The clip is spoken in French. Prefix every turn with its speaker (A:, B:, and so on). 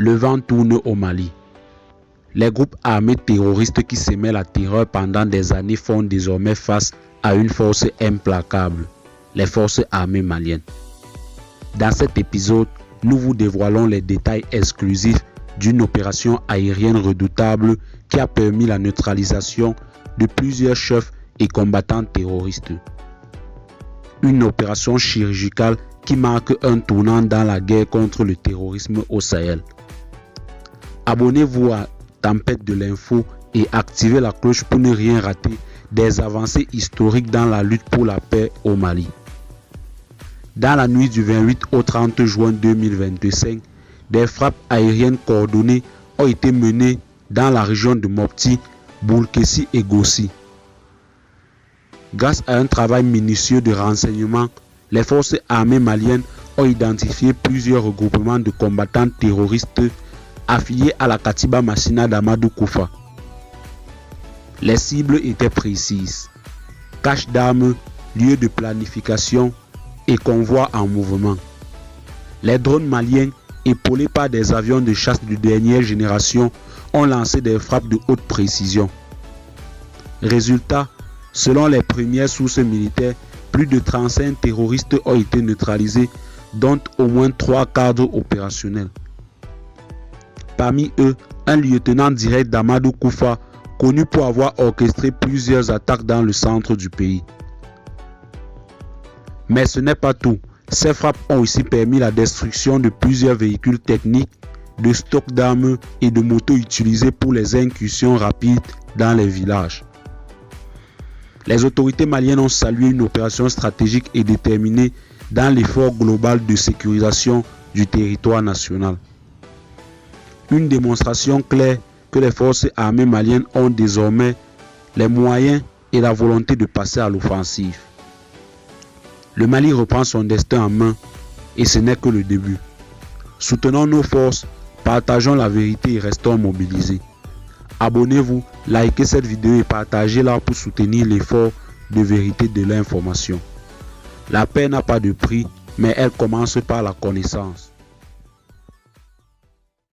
A: Le vent tourne au Mali. Les groupes armés terroristes qui semaient la terreur pendant des années font désormais face à une force implacable, les forces armées maliennes. Dans cet épisode, nous vous dévoilons les détails exclusifs d'une opération aérienne redoutable qui a permis la neutralisation de plusieurs chefs et combattants terroristes. Une opération chirurgicale qui marque un tournant dans la guerre contre le terrorisme au Sahel. Abonnez-vous à Tempête de l'info et activez la cloche pour ne rien rater des avancées historiques dans la lutte pour la paix au Mali. Dans la nuit du 28 au 30 juin 2025, des frappes aériennes coordonnées ont été menées dans la région de Mopti, Boulkessi et Gossi. Grâce à un travail minutieux de renseignement, les forces armées maliennes ont identifié plusieurs regroupements de combattants terroristes affiliés à la Katiba Massina d'Amadou Koufa. Les cibles étaient précises: caches d'armes, lieux de planification et convois en mouvement. Les drones maliens, épaulés par des avions de chasse de dernière génération, ont lancé des frappes de haute précision. Résultat, selon les premières sources militaires, plus de 35 terroristes ont été neutralisés, dont au moins 3 cadres opérationnels. Parmi eux, un lieutenant direct d'Amadou Koufa, connu pour avoir orchestré plusieurs attaques dans le centre du pays. Mais ce n'est pas tout. Ces frappes ont aussi permis la destruction de plusieurs véhicules techniques, de stocks d'armes et de motos utilisés pour les incursions rapides dans les villages. Les autorités maliennes ont salué une opération stratégique et déterminée dans l'effort global de sécurisation du territoire national. Une démonstration claire que les forces armées maliennes ont désormais les moyens et la volonté de passer à l'offensive. Le Mali reprend son destin en main et ce n'est que le début. Soutenons nos forces, partageons la vérité et restons mobilisés. Abonnez-vous, likez cette vidéo et partagez-la pour soutenir l'effort de vérité de l'information. La paix n'a pas de prix, mais elle commence par la connaissance.